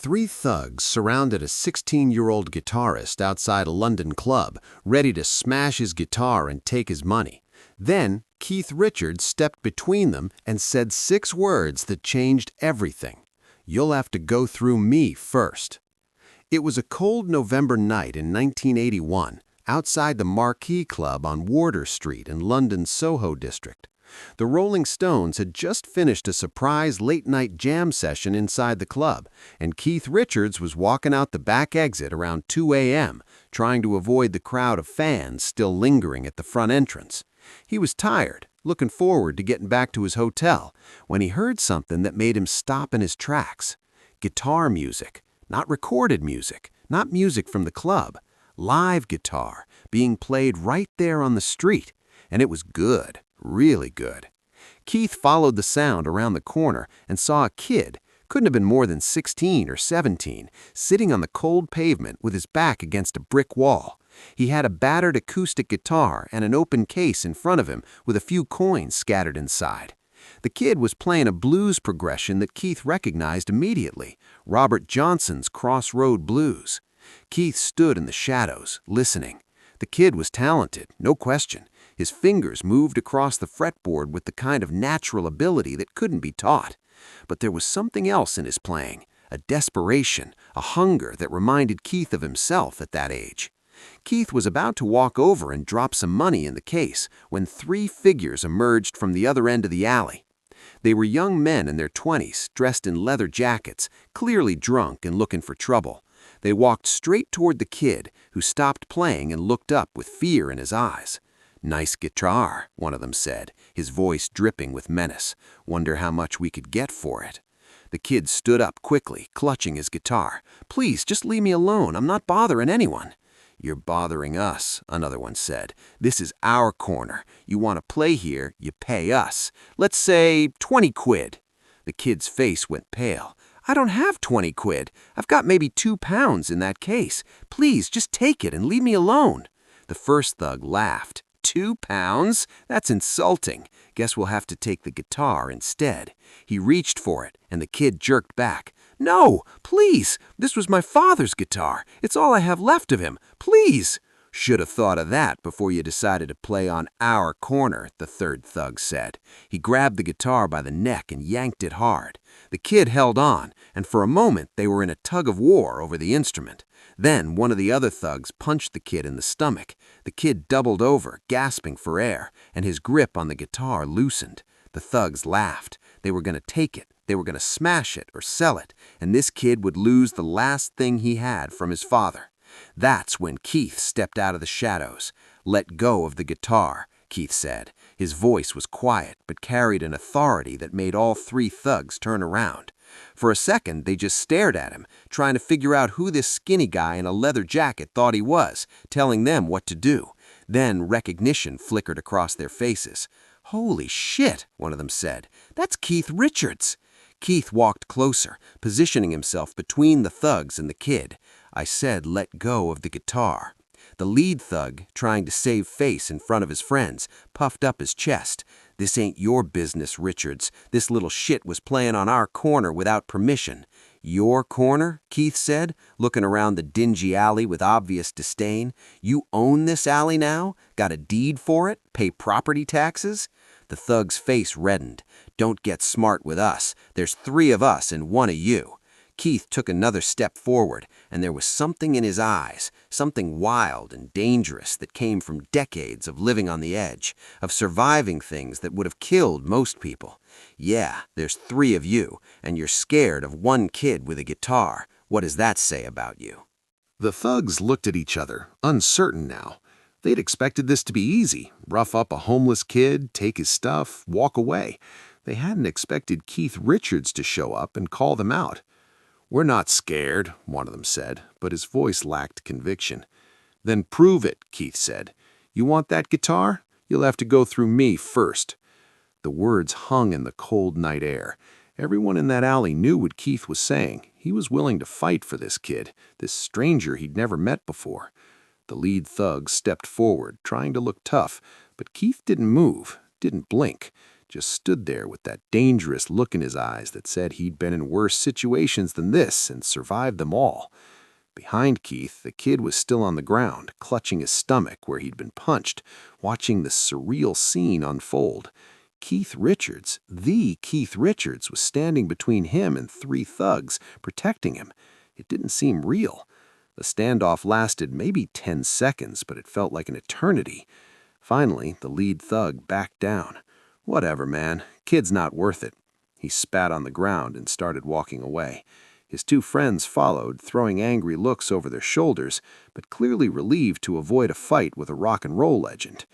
Three thugs surrounded a 16-year-old guitarist outside a London club, ready to smash his guitar and take his money. Then, Keith Richards stepped between them and said 6 words that changed everything. "You'll have to go through me first." It was a cold November night in 1981, outside the Marquee Club on Wardour Street in London's Soho district. The Rolling Stones had just finished a surprise late-night jam session inside the club, and Keith Richards was walking out the back exit around 2 a.m., trying to avoid the crowd of fans still lingering at the front entrance. He was tired, looking forward to getting back to his hotel, when he heard something that made him stop in his tracks. Guitar music, not recorded music, not music from the club. Live guitar, being played right there on the street, and it was good. Really good. Keith followed the sound around the corner and saw a kid, couldn't have been more than 16 or 17, sitting on the cold pavement with his back against a brick wall. He had a battered acoustic guitar and an open case in front of him with a few coins scattered inside. The kid was playing a blues progression that Keith recognized immediately, Robert Johnson's Crossroad Blues. Keith stood in the shadows, listening. The kid was talented, no question. His fingers moved across the fretboard with the kind of natural ability that couldn't be taught. But there was something else in his playing, a desperation, a hunger that reminded Keith of himself at that age. Keith was about to walk over and drop some money in the case when 3 figures emerged from the other end of the alley. They were young men in their 20s, dressed in leather jackets, clearly drunk and looking for trouble. They walked straight toward the kid, who stopped playing and looked up with fear in his eyes. "Nice guitar," one of them said, his voice dripping with menace. "Wonder how much we could get for it." The kid stood up quickly, clutching his guitar. "Please, just leave me alone. I'm not bothering anyone." "You're bothering us," another one said. "This is our corner. You want to play here, you pay us. Let's say 20 quid. The kid's face went pale. "I don't have 20 quid. I've got maybe £2 in that case. Please, just take it and leave me alone." The first thug laughed. £2? That's insulting. Guess we'll have to take the guitar instead." He reached for it, and the kid jerked back. "No, please! This was my father's guitar. It's all I have left of him. Please!" "Should have thought of that before you decided to play on our corner," the third thug said. He grabbed the guitar by the neck and yanked it hard. The kid held on, and for a moment they were in a tug-of-war over the instrument. Then one of the other thugs punched the kid in the stomach. The kid doubled over, gasping for air, and his grip on the guitar loosened. The thugs laughed. They were going to take it. They were going to smash it or sell it, and this kid would lose the last thing he had from his father. That's when Keith stepped out of the shadows. "Let go of the guitar," Keith said. His voice was quiet, but carried an authority that made all 3 thugs turn around. For a second, they just stared at him, trying to figure out who this skinny guy in a leather jacket thought he was, telling them what to do. Then recognition flickered across their faces. "Holy shit," one of them said. "That's Keith Richards." Keith walked closer, positioning himself between the thugs and the kid. "I said let go of the guitar." The lead thug, trying to save face in front of his friends, puffed up his chest. "This ain't your business, Richards. This little shit was playing on our corner without permission." "Your corner?" Keith said, looking around the dingy alley with obvious disdain. "You own this alley now? Got a deed for it? Pay property taxes?" The thug's face reddened. "Don't get smart with us. There's 3 of us and 1 of you." Keith took another step forward, and there was something in his eyes, something wild and dangerous that came from decades of living on the edge, of surviving things that would have killed most people. "Yeah, there's 3 of you, and you're scared of 1 kid with a guitar. What does that say about you?" The thugs looked at each other, uncertain now. They'd expected this to be easy, rough up a homeless kid, take his stuff, walk away. They hadn't expected Keith Richards to show up and call them out. "We're not scared," one of them said, but his voice lacked conviction. "Then prove it," Keith said. "You want that guitar? You'll have to go through me first." The words hung in the cold night air. Everyone in that alley knew what Keith was saying. He was willing to fight for this kid, this stranger he'd never met before. The lead thug stepped forward, trying to look tough, but Keith didn't move, didn't blink, just stood there with that dangerous look in his eyes that said he'd been in worse situations than this and survived them all. Behind Keith, the kid was still on the ground, clutching his stomach where he'd been punched, watching this surreal scene unfold. Keith Richards, the Keith Richards, was standing between him and three thugs, protecting him. It didn't seem real. The standoff lasted maybe 10 seconds, but it felt like an eternity. Finally, the lead thug backed down. "Whatever, man. Kid's not worth it." He spat on the ground and started walking away. His two friends followed, throwing angry looks over their shoulders, but clearly relieved to avoid a fight with a rock and roll legend.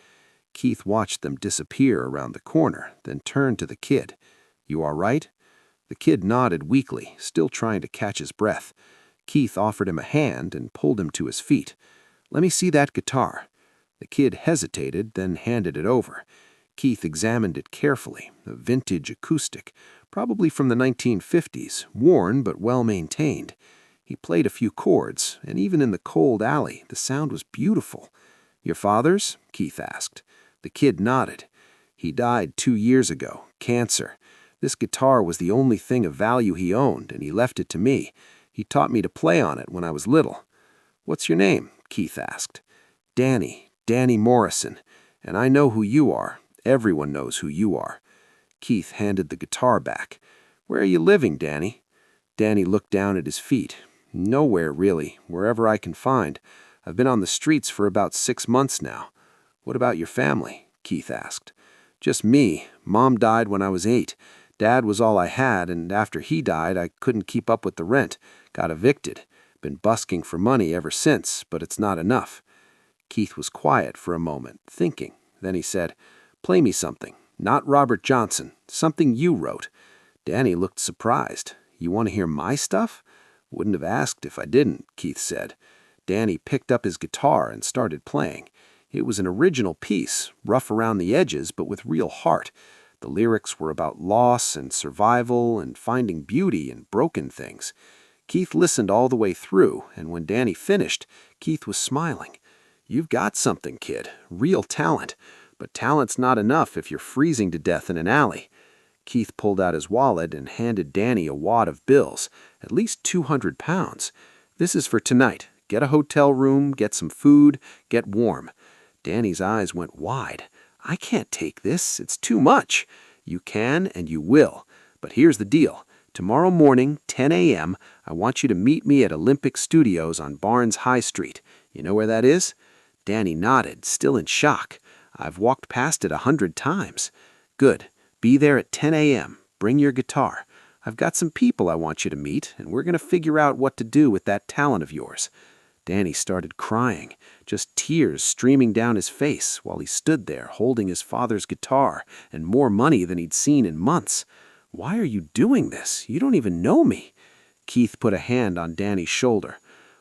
Keith watched them disappear around the corner, then turned to the kid. "You all right?" The kid nodded weakly, still trying to catch his breath. Keith offered him a hand and pulled him to his feet. "Let me see that guitar." The kid hesitated, then handed it over. Keith examined it carefully, a vintage acoustic, probably from the 1950s, worn but well maintained. He played a few chords, and even in the cold alley, the sound was beautiful. "Your father's?" Keith asked. The kid nodded. "He died 2 years ago, cancer. This guitar was the only thing of value he owned, and he left it to me. He taught me to play on it when I was little." "What's your name?" Keith asked. Danny Morrison. And I know who you are. Everyone knows who you are." Keith handed the guitar back. "Where are you living, Danny?" Danny looked down at his feet. "Nowhere, really. Wherever I can find. I've been on the streets for about 6 months now." "What about your family?" Keith asked. "Just me. Mom died when I was 8. Dad was all I had, and after he died, I couldn't keep up with the rent. Got evicted. Been busking for money ever since, but it's not enough." Keith was quiet for a moment, thinking. Then he said, "Play me something. Not Robert Johnson. Something you wrote." Danny looked surprised. "You want to hear my stuff?" "Wouldn't have asked if I didn't," Keith said. Danny picked up his guitar and started playing. It was an original piece, rough around the edges, but with real heart. The lyrics were about loss and survival and finding beauty in broken things. Keith listened all the way through, and when Danny finished, Keith was smiling. "You've got something, kid. Real talent. But talent's not enough if you're freezing to death in an alley." Keith pulled out his wallet and handed Danny a wad of bills, at least 200 pounds. "This is for tonight. Get a hotel room, get some food, get warm." Danny's eyes went wide. "I can't take this. It's too much." "You can and you will. But here's the deal. Tomorrow morning, 10 a.m., I want you to meet me at Olympic Studios on Barnes High Street. You know where that is?" Danny nodded, still in shock. "I've walked past it 100 times." "Good. Be there at 10 a.m. Bring your guitar. I've got some people I want you to meet, and we're going to figure out what to do with that talent of yours." Danny started crying, just tears streaming down his face while he stood there holding his father's guitar and more money than he'd seen in months. "Why are you doing this? You don't even know me." Keith put a hand on Danny's shoulder.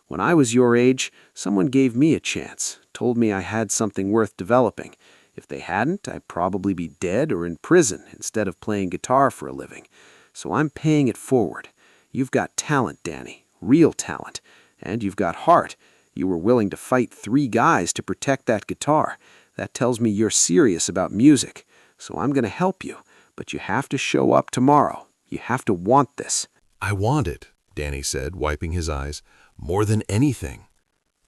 "When I was your age, someone gave me a chance, told me I had something worth developing. If they hadn't, I'd probably be dead or in prison instead of playing guitar for a living. So I'm paying it forward. You've got talent, Danny, real talent. And you've got heart. You were willing to fight 3 guys to protect that guitar. That tells me you're serious about music. So I'm going to help you. But you have to show up tomorrow. You have to want this." "I want it," Danny said, wiping his eyes, "more than anything."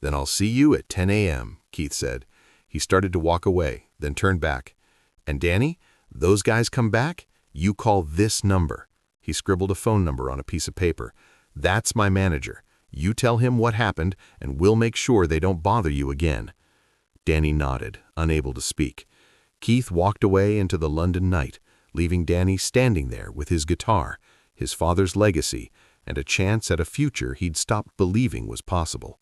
"Then I'll see you at 10 a.m., Keith said. He started to walk away, then turned back. "And Danny, those guys come back, you call this number." He scribbled a phone number on a piece of paper. "That's my manager. You tell him what happened, and we'll make sure they don't bother you again." Danny nodded, unable to speak. Keith walked away into the London night, leaving Danny standing there with his guitar, his father's legacy, and a chance at a future he'd stopped believing was possible.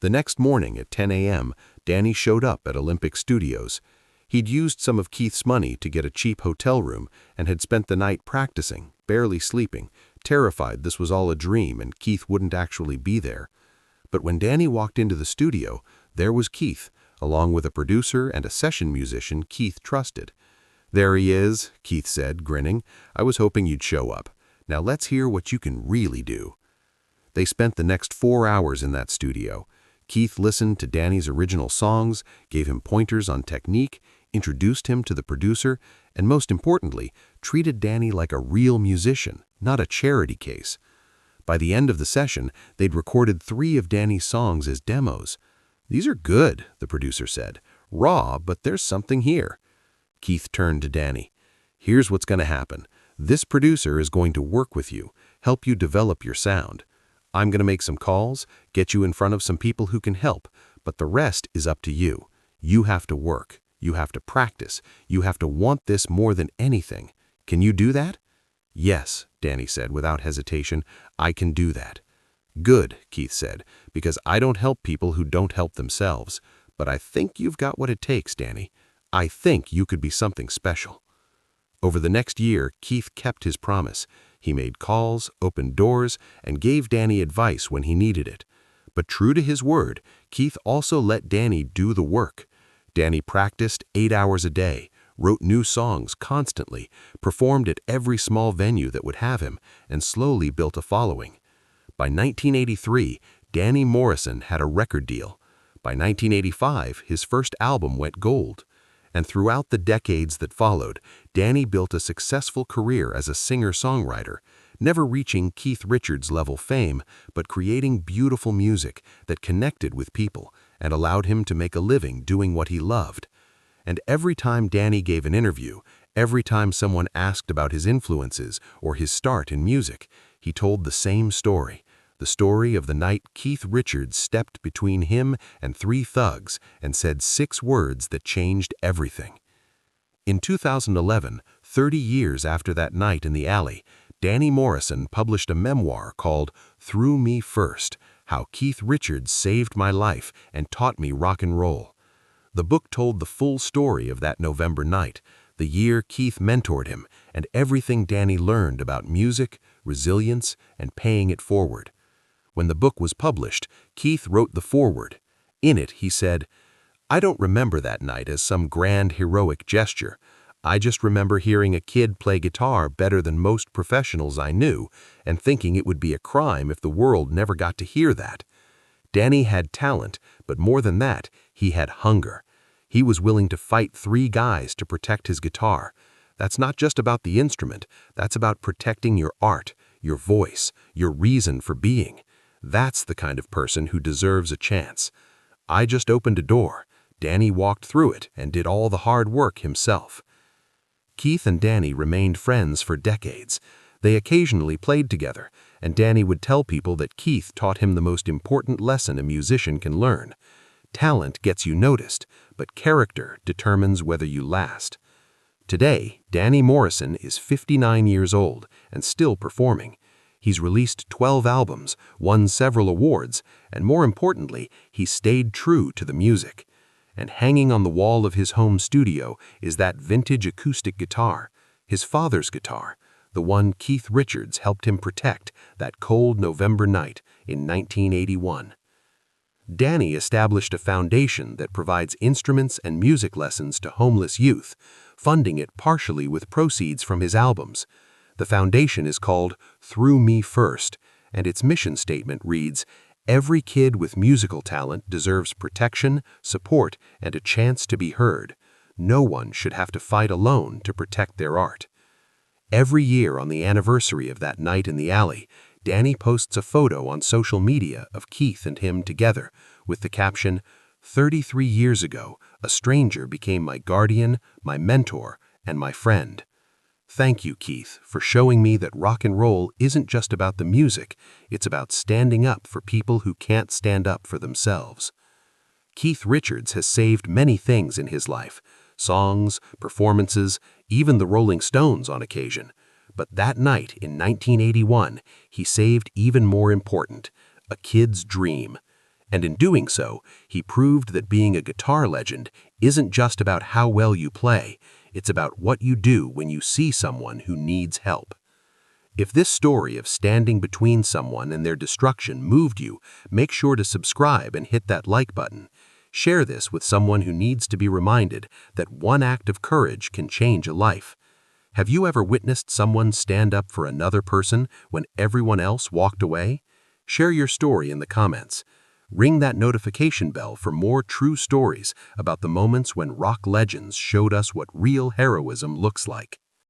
The next morning at 10 a.m., Danny showed up at Olympic Studios. He'd used some of Keith's money to get a cheap hotel room and had spent the night practicing, barely sleeping, terrified this was all a dream and Keith wouldn't actually be there. But when Danny walked into the studio, there was Keith, along with a producer and a session musician Keith trusted. "There he is," Keith said, grinning. "I was hoping you'd show up. Now let's hear what you can really do." They spent the next 4 hours in that studio. Keith listened to Danny's original songs, gave him pointers on technique, introduced him to the producer, and most importantly, treated Danny like a real musician, not a charity case. By the end of the session, they'd recorded 3 of Danny's songs as demos. "These are good," the producer said. "Raw, but there's something here." Keith turned to Danny. "Here's what's going to happen. This producer is going to work with you, help you develop your sound. I'm going to make some calls, get you in front of some people who can help, but the rest is up to you. You have to work. You have to practice. You have to want this more than anything. Can you do that?" "Yes," Danny said without hesitation, "I can do that." "Good," Keith said, "because I don't help people who don't help themselves. But I think you've got what it takes, Danny. I think you could be something special." Over the next year, Keith kept his promise. He made calls, opened doors, and gave Danny advice when he needed it. But true to his word, Keith also let Danny do the work. Danny practiced 8 hours a day, wrote new songs constantly, performed at every small venue that would have him, and slowly built a following. By 1983, Danny Morrison had a record deal. By 1985, his first album went gold. And throughout the decades that followed, Danny built a successful career as a singer-songwriter, never reaching Keith Richards-level fame, but creating beautiful music that connected with people and allowed him to make a living doing what he loved. And every time Danny gave an interview, every time someone asked about his influences or his start in music, he told the same story. The story of the night Keith Richards stepped between him and 3 thugs and said 6 words that changed everything. In 2011, 30 years after that night in the alley, Danny Morrison published a memoir called "Through Me First: How Keith Richards Saved My Life and Taught Me Rock and Roll." The book told the full story of that November night, the year Keith mentored him, and everything Danny learned about music, resilience, and paying it forward. When the book was published, Keith wrote the foreword. In it, he said, "I don't remember that night as some grand heroic gesture. I just remember hearing a kid play guitar better than most professionals I knew and thinking it would be a crime if the world never got to hear that." Danny had talent, but more than that, he had hunger. He was willing to fight 3 guys to protect his guitar. That's not just about the instrument, that's about protecting your art, your voice, your reason for being. That's the kind of person who deserves a chance. I just opened a door. Danny walked through it and did all the hard work himself. Keith and Danny remained friends for decades. They occasionally played together, and Danny would tell people that Keith taught him the most important lesson a musician can learn. Talent gets you noticed, but character determines whether you last. Today, Danny Morrison is 59 years old and still performing. He's released 12 albums, won several awards, and more importantly, he stayed true to the music. And hanging on the wall of his home studio is that vintage acoustic guitar, his father's guitar, the one Keith Richards helped him protect that cold November night in 1981. Danny established a foundation that provides instruments and music lessons to homeless youth, funding it partially with proceeds from his albums. The foundation is called Through Me First, and its mission statement reads, "Every kid with musical talent deserves protection, support, and a chance to be heard. No one should have to fight alone to protect their art." Every year on the anniversary of that night in the alley, Danny posts a photo on social media of Keith and him together with the caption, "33 years ago, a stranger became my guardian, my mentor, and my friend." Thank you, Keith, for showing me that rock and roll isn't just about the music, it's about standing up for people who can't stand up for themselves. Keith Richards has saved many things in his life, songs, performances, even the Rolling Stones on occasion. But that night in 1981, he saved even more important, a kid's dream. And in doing so, he proved that being a guitar legend isn't just about how well you play, it's about what you do when you see someone who needs help. If this story of standing between someone and their destruction moved you, make sure to subscribe and hit that like button. Share this with someone who needs to be reminded that one act of courage can change a life. Have you ever witnessed someone stand up for another person when everyone else walked away? Share your story in the comments. Ring that notification bell for more true stories about the moments when rock legends showed us what real heroism looks like.